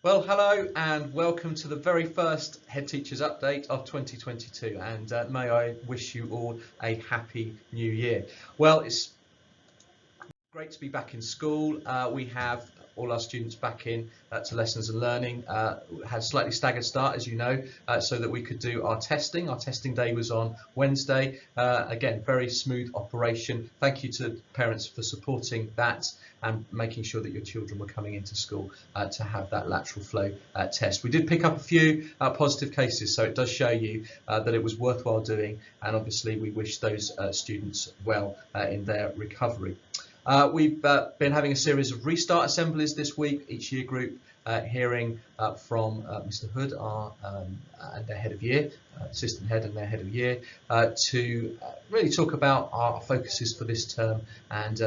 Well, hello and welcome to the very first Head Teachers Update of 2022, and may I wish you all a happy new year. Well, it's great to be back in school. We have all our students back in to lessons and learning. Had a slightly staggered start, as you know, so that we could do our testing. Our testing day was on Wednesday. Again, very smooth operation. Thank you to parents for supporting that and making sure that your children were coming into school to have that lateral flow test. We did pick up a few positive cases, so it does show you that it was worthwhile doing, and obviously we wish those students well in their recovery. We've been having a series of restart assemblies this week, each year group hearing from Mr. Hood, and their head of year, assistant head and their head of year, to really talk about our focuses for this term and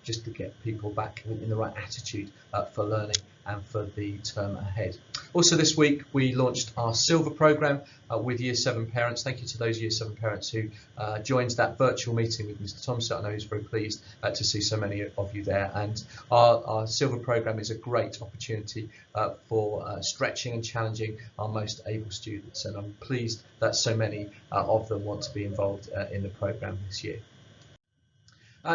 just to get people back in the right attitude for learning and for the term ahead. Also this week we launched our Silver programme with Year 7 parents. Thank you to those Year 7 parents who joined that virtual meeting with Mr. Thompson. I know he's very pleased to see so many of you there, and our Silver programme is a great opportunity for stretching and challenging our most able students, and I'm pleased that so many of them want to be involved in the programme this year.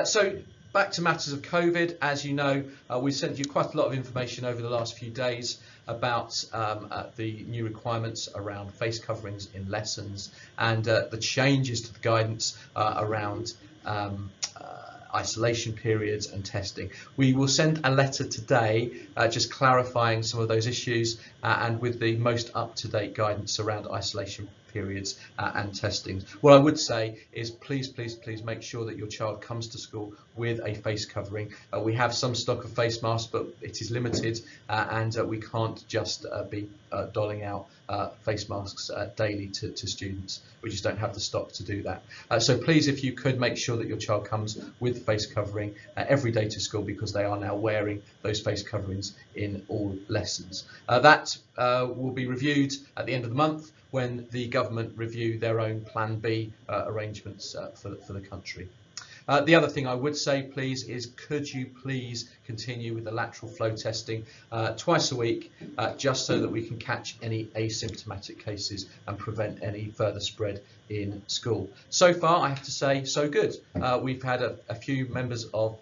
So back to matters of COVID. As you know, we've sent you quite a lot of information over the last few days about the new requirements around face coverings in lessons and the changes to the guidance around isolation periods and testing. We will send a letter today just clarifying some of those issues and with the most up-to-date guidance around isolation periods and testing. What I would say is please make sure that your child comes to school with a face covering. We have some stock of face masks, but it is limited and we can't just be doling out face masks daily to students. We just don't have the stock to do that. So please, if you could, make sure that your child comes with face covering every day to school, because they are now wearing those face coverings in all lessons. That will be reviewed at the end of the month when the government review their own Plan B arrangements for the country. The other thing I would say, please, is could you please continue with the lateral flow testing twice a week, just so that we can catch any asymptomatic cases and prevent any further spread in school. So far, I have to say, so good. We've had a few members of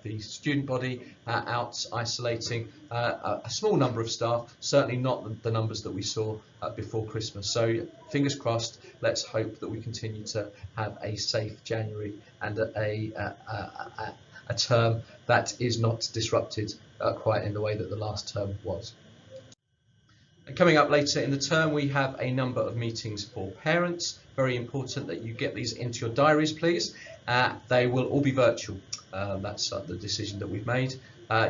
the student body out isolating, a small number of staff, certainly not the numbers that we saw before Christmas. So fingers crossed, let's hope that we continue to have a safe January and a term that is not disrupted quite in the way that the last term was. And coming up later in the term, we have a number of meetings for parents. Very important that you get these into your diaries, please. They will all be virtual. That's the decision that we've made.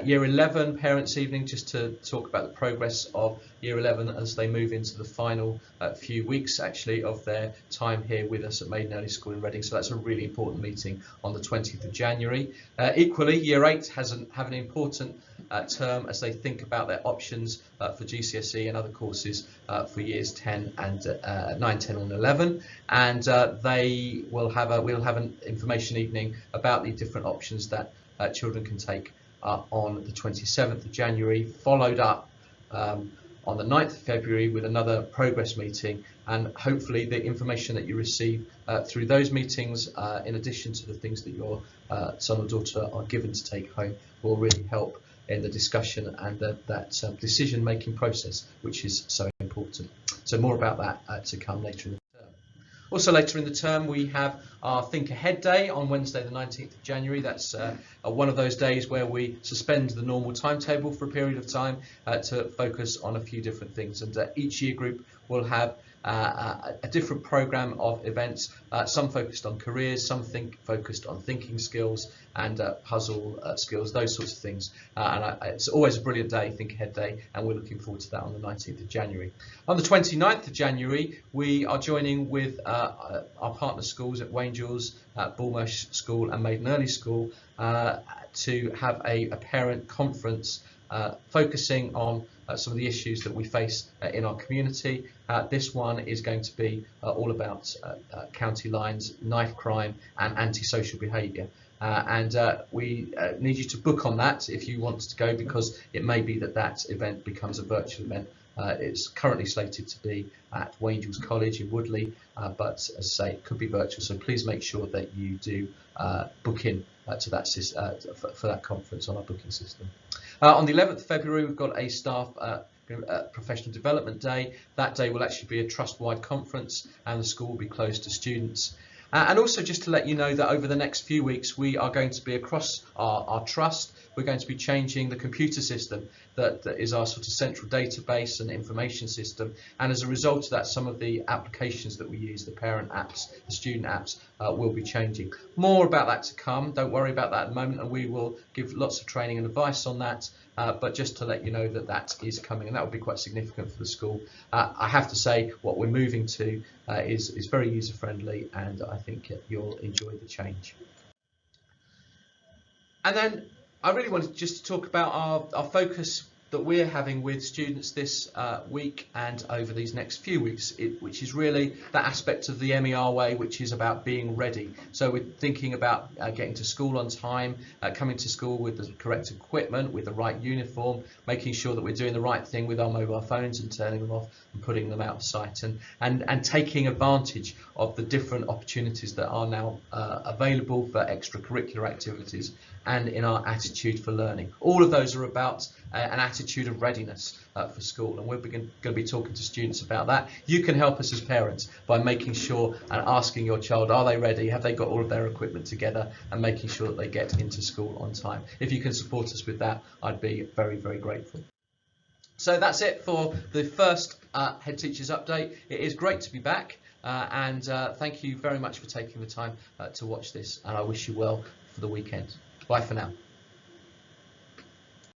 Year 11 Parents' Evening, just to talk about the progress of Year 11 as they move into the final few weeks actually of their time here with us at Maiden Early School in Reading. So that's a really important meeting on the 20th of January. Equally, Year 8 have an important term as they think about their options for GCSE and other courses for years 10 and 9, 10 and 11, and they will have we'll have an information evening about the different options that children can take on the 27th of January, followed up on the 9th of February with another progress meeting, and hopefully the information that you receive through those meetings, in addition to the things that your son or daughter are given to take home, will really help in the discussion and that decision-making process, which is so important. So more about that to come later in the term. Also later in the term, we have our Think Ahead Day on Wednesday the 19th of January. That's one of those days where we suspend the normal timetable for a period of time to focus on a few different things, and each year group will have a different programme of events, some focused on careers, some focused on thinking skills and puzzle skills, those sorts of things. It's always a brilliant day, Think Ahead Day, and we're looking forward to that on the 19th of January. On the 29th of January, we are joining with our partner schools at Wangels, Bullmarsh School and Maiden Early School to have a parent conference focusing on some of the issues that we face in our community. This one is going to be all about county lines, knife crime and antisocial behaviour. and we need you to book on that if you want to go, because it may be that that event becomes a virtual event. It's currently slated to be at Wangels College in Woodley, but as I say, it could be virtual, so please make sure that you do book in to that for that conference on our booking system. On the 11th of February, we've got a staff professional development day. That day will actually be a trust-wide conference, and the school will be closed to students. And also, just to let you know that over the next few weeks we are going to be across our trust, we're going to be changing the computer system that is our sort of central database and information system, and as a result of that, some of the applications that we use, the parent apps, the student apps, will be changing. More about that to come, don't worry about that at the moment, and we will give lots of training and advice on that, but just to let you know that that is coming, and that will be quite significant for the school. I have to say, what we're moving to is very user friendly, and I think you'll enjoy the change. And then I really wanted just to talk about our focus that we're having with students this week and over these next few weeks, which is really that aspect of the MER way, which is about being ready. So we're thinking about getting to school on time, coming to school with the correct equipment, with the right uniform, making sure that we're doing the right thing with our mobile phones and turning them off and putting them out of sight, and taking advantage of the different opportunities that are now available for extracurricular activities and in our attitude for learning. All of those are about an attitude of readiness for school, and we're going to be talking to students about that. You can help us as parents by making sure and asking your child, are they ready, have they got all of their equipment together, and making sure that they get into school on time. If you can support us with that, I'd be very, very grateful. So that's it for the first Head Teachers Update. It is great to be back, and thank you very much for taking the time to watch this, and I wish you well for the weekend. Bye for now.